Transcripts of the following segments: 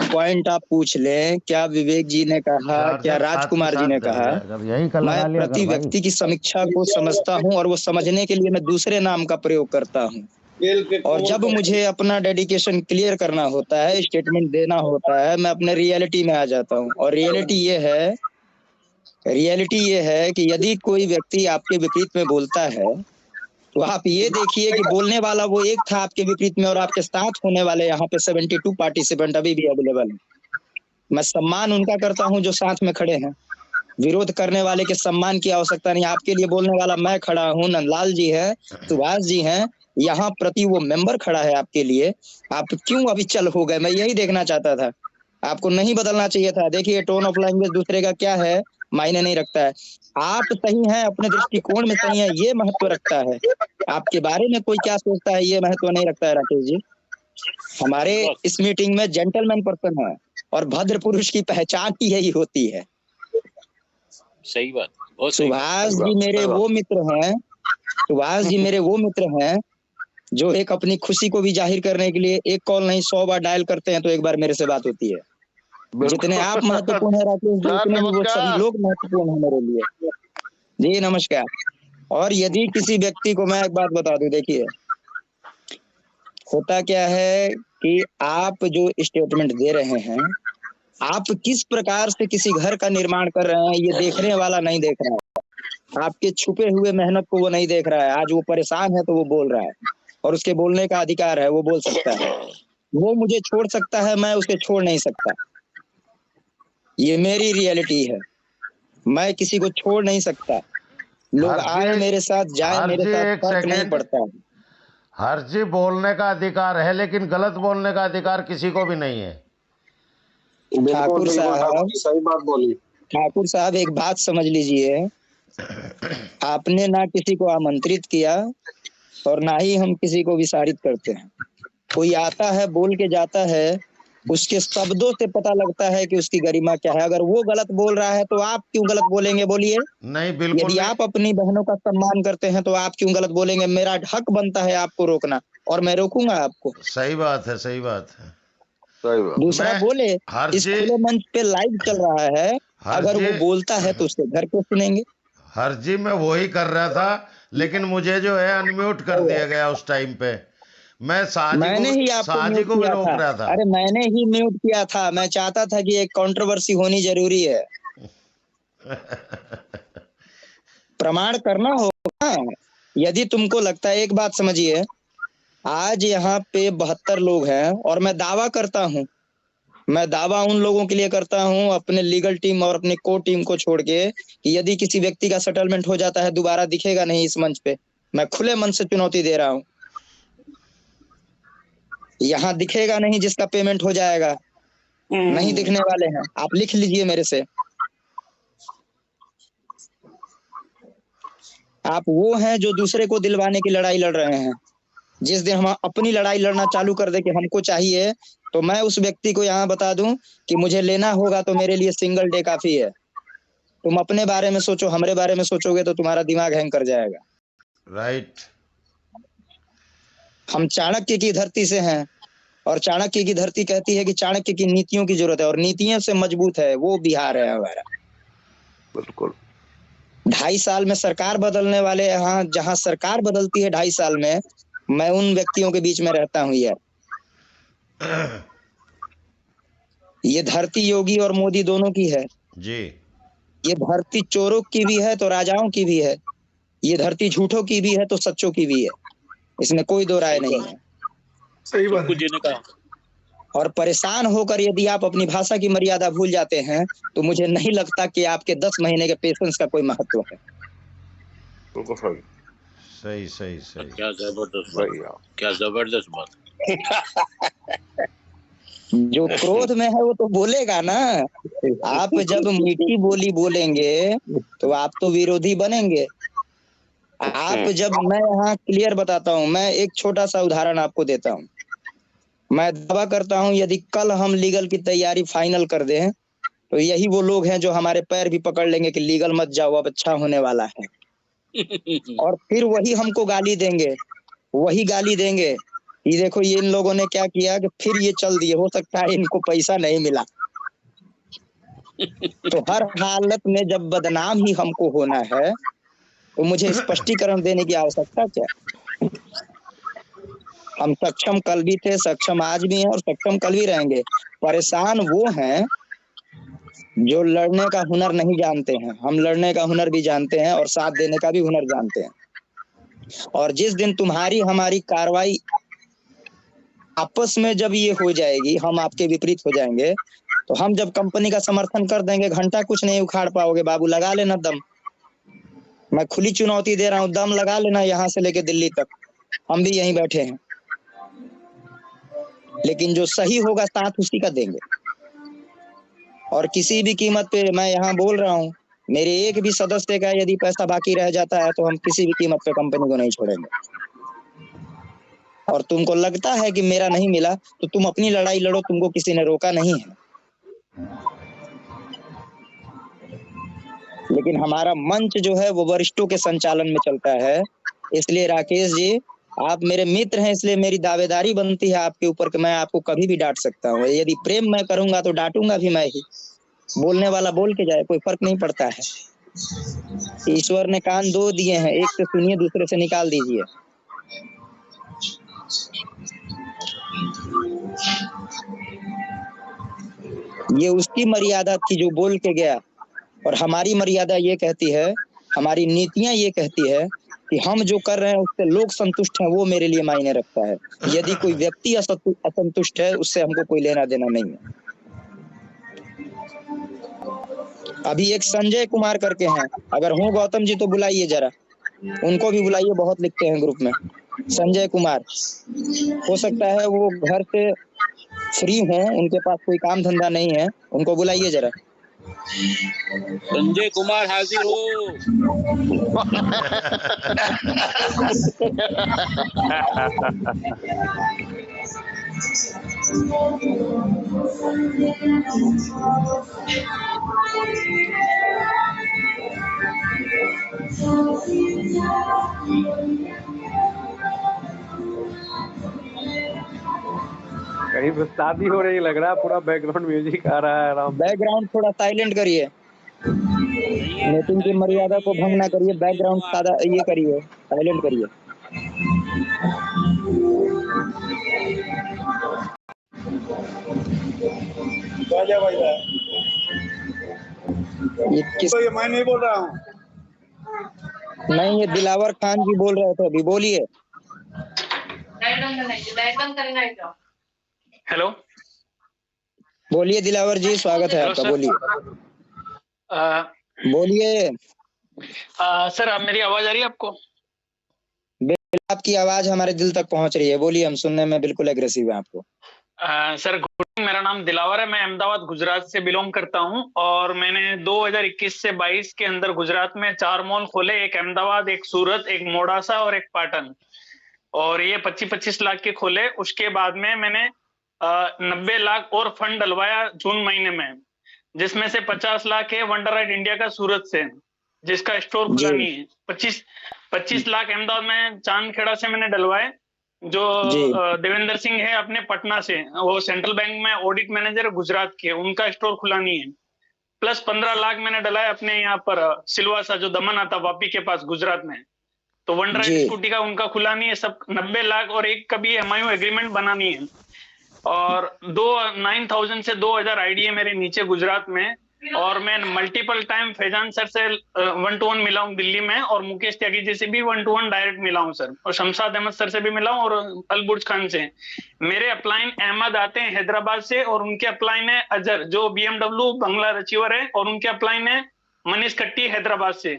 Point आप पूछ लें, क्या विवेक जी ने कहा, क्या राजकुमार जी ने कहा, मैं प्रति व्यक्ति की समीक्षा को समझता हूं और वो समझने के लिए मैं दूसरे नाम का प्रयोग करता हूं। और जब मुझे अपना डेडिकेशन क्लियर करना होता है, स्टेटमेंट देना होता है, मैं अपने रियलिटी में आ जाता हूं। और रियलिटी ये है कि यदि कोई व्यक्ति आपके विपरीत में बोलता है तो आप ये देखिए कि बोलने वाला वो एक था आपके विपरीत में, और आपके साथ होने वाले यहाँ पे 72 पार्टिसिपेंट अभी भी अवेलेबल है। मैं सम्मान उनका करता हूं जो साथ में खड़े हैं। विरोध करने वाले के सम्मान की आवश्यकता नहीं। आपके लिए बोलने वाला मैं खड़ा हूं, नंदलाल जी है, सुभाष जी हैं, यहाँ प्रति वो मेंबर खड़ा है आपके लिए। आप क्यों अभी चल हो गए? मैं यही देखना चाहता था। आपको नहीं बदलना चाहिए था। देखिए, टोन ऑफ लैंग्वेज दूसरे का क्या है मायने नहीं रखता है। आप सही हैं, अपने दृष्टिकोण में सही है, ये महत्व रखता है। आपके बारे में कोई क्या सोचता है ये महत्व नहीं रखता है। राकेश जी, हमारे इस मीटिंग में जेंटलमैन पर्सन है और भद्र पुरुष की पहचान ही यही होती है। सही बात। सुभाष जी मेरे वो मित्र हैं, सुभाष जी मेरे वो मित्र हैं जो एक अपनी खुशी को भी जाहिर करने के लिए एक कॉल नहीं 100 बार डायल करते हैं तो एक बार मेरे से बात होती है। जितने आप महत्वपूर्ण है राकेश जी, उतने भी वो सभी लोग महत्वपूर्ण है मेरे लिए। जी नमस्कार। और यदि किसी व्यक्ति को मैं एक बात बता दूं, देखिए होता क्या है कि आप जो स्टेटमेंट दे रहे हैं, आप किस प्रकार से किसी घर का निर्माण कर रहे हैं ये देखने वाला नहीं देख रहा है। आपके छुपे हुए मेहनत को वो नहीं देख रहा है। आज वो परेशान है तो वो बोल रहा है और उसके बोलने का अधिकार है, वो बोल सकता है। वो मुझे छोड़ सकता है, मैं उसे छोड़ नहीं सकता। ये मेरी रियलिटी है, मैं किसी को छोड़ नहीं सकता। लोग आए मेरे साथ, जाए मेरे साथ, फर्क नहीं पड़ता। हर जी बोलने का अधिकार है, लेकिन गलत बोलने का अधिकार किसी को भी नहीं है। ठाकुर साहब सही बात बोली। ठाकुर साहब एक बात समझ लीजिए, आपने ना किसी को आमंत्रित किया और ना ही हम किसी को विसारित करते हैं। कोई आता है, बोल के जाता है, उसके शब्दों से पता लगता है कि उसकी गरिमा क्या है। अगर वो गलत बोल रहा है तो आप क्यों गलत बोलेंगे? बोलिए। नहीं, बिल्कुल यदि आप अपनी बहनों का सम्मान करते हैं तो आप क्यों गलत बोलेंगे? मेरा हक बनता है आपको रोकना और मैं रोकूंगा आपको। सही बात है, सही बात है। दूसरा बोले, इस खुले मंच पे लाइव चल रहा है, अगर वो बोलता है तो उसके घर पे सुनेंगे। हर जी मैं वही कर रहा था, लेकिन मुझे जो है अनम्यूट कर दिया गया उस टाइम पे। मैंने ही आपको म्यूट किया था। अरे मैंने ही म्यूट किया था। मैं चाहता था कि एक कंट्रोवर्सी होनी जरूरी है। प्रमाण करना होगा। यदि तुमको लगता है, एक बात समझिए, आज यहाँ पे 72 लोग हैं और मैं दावा करता हूँ, मैं दावा उन लोगों के लिए करता हूँ अपने लीगल टीम और अपने को टीम को छोड़ के, कि यदि किसी व्यक्ति का सेटलमेंट हो जाता है दोबारा दिखेगा नहीं इस मंच पे। मैं खुले मन से चुनौती दे रहा हूँ, यहाँ दिखेगा नहीं जिसका पेमेंट हो जाएगा, नहीं दिखने वाले हैं। आप लिख लीजिए मेरे से। आप वो हैं जो दूसरे को दिलवाने की लड़ाई लड़ रहे हैं। जिस दिन हम अपनी लड़ाई लड़ना चालू कर दे कि हमको चाहिए, तो मैं उस व्यक्ति को यहाँ बता दूं कि मुझे लेना होगा तो मेरे लिए सिंगल डे काफी है। तुम अपने बारे में सोचो, हमारे बारे में सोचोगे तो तुम्हारा दिमाग हैंग कर जाएगा। राइट। हम चाणक्य की धरती से हैं और चाणक्य की धरती कहती है कि चाणक्य की नीतियों की जरूरत है और नीतियों से मजबूत है वो बिहार है हमारा। बिल्कुल। 2.5 साल में सरकार बदलने वाले, यहाँ जहाँ सरकार बदलती है 2.5 साल में, मैं उन व्यक्तियों के बीच में रहता हूँ यार। ये धरती योगी और मोदी दोनों की है जी। ये धरती चोरों की भी है तो राजाओं की भी है, ये धरती झूठों की भी है तो सच्चों की भी है। इसमें कोई दो राय नहीं है। सही बात। और परेशान होकर यदि आप अपनी भाषा की मर्यादा भूल जाते हैं तो मुझे नहीं लगता कि आपके 10 महीने के पेशेंस का कोई महत्व है। सही सही सही। क्या जबरदस्त बात, क्या जबरदस्त बात। जो क्रोध में है वो तो बोलेगा ना। आप जब मीठी बोली बोलेंगे तो आप तो विरोधी बनेंगे। आप जब, मैं यहाँ क्लियर बताता हूँ, मैं एक छोटा सा उदाहरण आपको देता हूँ। मैं दावा करता हूँ यदि कल हम लीगल की तैयारी फाइनल कर दें तो यही वो लोग हैं जो हमारे पैर भी पकड़ लेंगे कि लीगल मत जाओ, अब अच्छा होने वाला है। और फिर वही हमको गाली देंगे, वही गाली देंगे ये देखो ये इन लोगों ने क्या किया कि फिर ये चल दिए, हो सकता है इनको पैसा नहीं मिला। तो हर हालत में जब बदनाम ही हमको होना है तो मुझे स्पष्टीकरण देने की आवश्यकता क्या? हम सक्षम कल भी थे, सक्षम आज भी हैं और सक्षम कल भी रहेंगे। परेशान वो हैं जो लड़ने का हुनर नहीं जानते हैं। हम लड़ने का हुनर भी जानते हैं और साथ देने का भी हुनर जानते हैं। और जिस दिन तुम्हारी हमारी कार्रवाई आपस में जब ये हो जाएगी, हम आपके विपरीत हो जाएंगे, तो हम जब कंपनी का समर्थन कर देंगे, घंटा कुछ नहीं उखाड़ पाओगे बाबू, लगा लेना दम। मैं खुली चुनौती दे रहा हूँ, दम लगा लेना यहाँ से लेके दिल्ली तक, हम भी यहीं बैठे हैं। लेकिन जो सही होगा साथ उसी का देंगे। और किसी भी कीमत पे मैं यहाँ बोल रहा हूँ, मेरे एक भी सदस्य का यदि पैसा बाकी रह जाता है तो हम किसी भी कीमत पे कंपनी को नहीं छोड़ेंगे। और तुमको लगता है कि मेरा नहीं मिला तो तुम अपनी लड़ाई लड़ो, तुमको किसी ने रोका नहीं है। लेकिन हमारा मंच जो है वो वरिष्ठों के संचालन में चलता है। इसलिए राकेश जी, आप मेरे मित्र हैं, इसलिए मेरी दावेदारी बनती है आपके ऊपर कि मैं आपको कभी भी डांट सकता हूँ। यदि प्रेम मैं करूंगा तो डांटूंगा भी मैं ही। बोलने वाला बोल के जाए, कोई फर्क नहीं पड़ता है। ईश्वर ने कान दो दिए हैं, एक से सुनिए, दूसरे से निकाल दीजिए। ये उसकी मर्यादा थी जो बोल के गया, और हमारी मर्यादा ये कहती है, हमारी नीतियां ये कहती है कि हम जो कर रहे हैं उससे लोग संतुष्ट हैं, वो मेरे लिए मायने रखता है। यदि कोई व्यक्ति असंतुष्ट है, उससे हमको कोई लेना देना नहीं है। अभी एक संजय कुमार करके हैं, अगर हूँ गौतम जी तो बुलाइए जरा, उनको भी बुलाइए, बहुत लिखते हैं ग्रुप में। संजय कुमार, हो सकता है वो घर से फ्री हों, उनके पास कोई काम धंधा नहीं है, उनको बुलाइए जरा। संजय कुमार हाजिर हो। कहीं पे शादी हो रही लग रहा है, पूरा बैकग्राउंड म्यूजिक आ रहा है। आराम बैकग्राउंड थोड़ा साइलेंट करिए, मीटिंग की मर्यादा को भंग ना करिए। बैकग्राउंड सादा ये करिए, साइलेंट करिए। ये किस, तो ये मैं नहीं बोल रहा हूँ। नहीं, ये दिलावर खान जी बोल रहे थे अभी, बोलिए। हेलो, बोलिए दिलावर जी, स्वागत है आपका, बोलिए बोलिए। सर, आप मेरी आवाज आ रही है आपको? आपकी आवाज हमारे दिल तक पहुंच रही है, बोलिए, हम सुनने में बिल्कुल एग्रेसिव है आपको। सर गुड मॉर्निंग, मेरा नाम दिलावर है, मैं अहमदाबाद गुजरात से बिलोंग करता हूं। और मैंने 2021 से 22 के अंदर गुजरात में 4 मॉल खोले, एक अहमदाबाद, एक सूरत, एक मोडासा और एक पाटन। और ये 25-25 लाख के खोले। उसके बाद में मैंने 90 लाख और फंड डलवाया जून महीने में, जिसमें से 50 लाख है वंडर राइड इंडिया का सूरत से, जिसका स्टोर खुला नहीं है। 25 लाख अहमदाबाद में चांदखेड़ा से मैंने डलवाए, जो देवेंद्र सिंह है अपने पटना से, वो सेंट्रल बैंक में ऑडिट मैनेजर गुजरात के, उनका स्टोर खुला नहीं है। प्लस 15 लाख मैंने डलाए अपने यहाँ पर सिलवासा, जो दमन आता वापी के पास गुजरात में, तो वन राइड स्कूटी का उनका खुला नहीं है। सब 90 लाख और एक का भी MIU एग्रीमेंट बनानी है। और 9,000 से 2,000 आईडी है मेरे नीचे गुजरात में। और मैं मल्टीपल टाइम फैजान सर से 1-to-1 मिला हूँ दिल्ली में, और मुकेश त्यागी जी से भी 1-to-1 डायरेक्ट मिला हूँ सर, और शमशाद अहमद सर से भी मिला हूँ, और अलबुर्ज खान से। मेरे अपलाइन अहमद आते हैं हैदराबाद से, और उनके अपलाइन है अजहर जो BMW बंगला अचीवर है, और उनके अपलाइन है मनीष कट्टी हैदराबाद से।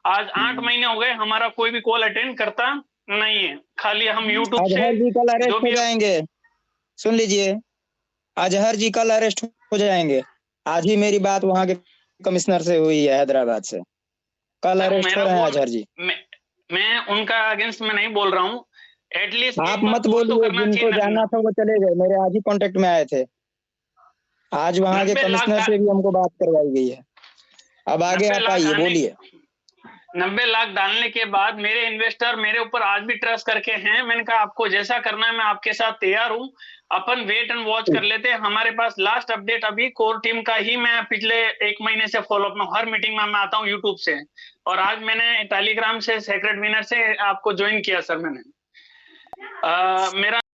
आज 8 महीने हो गए, हमारा कोई भी कॉल अटेंड करता नहीं है, खाली हम यूट्यूब से। अजहर जी कल अरेस्ट हो जाएंगे, सुन लीजिए, अजहर जी कल अरेस्ट हो जाएंगे। आज ही मेरी बात वहां के कमिश्नर से हुई है हैदराबाद से, कल अरेस्ट हो रहे हैं अजहर जी। मैं उनका अगेंस्ट में नहीं बोल रहा हूँ, एटलीस्ट आप मत बोलिए, जिनको जानना था वो चले गए, मेरे आज ही कांटेक्ट में आए थे। आज वहां के कमिश्नर से भी हमको बात करवाई गई है। अब आगे आप आइए, बोलिए। 90 लाख डालने के बाद मेरे इन्वेस्टर मेरे ऊपर आज भी ट्रस्ट करके हैं। मैंने कहा आपको जैसा करना है मैं आपके साथ तैयार हूं, अपन वेट एंड वॉच कर लेते हैं। हमारे पास लास्ट अपडेट अभी कोर टीम का ही मैं पिछले 1 महीने से फॉलोअप में हर मीटिंग में मैं आता हूं यूट्यूब से, और आज मैंने टेलीग्राम से सेक्रेट विनर से आपको ज्वाइन किया सर। मैंने मेरा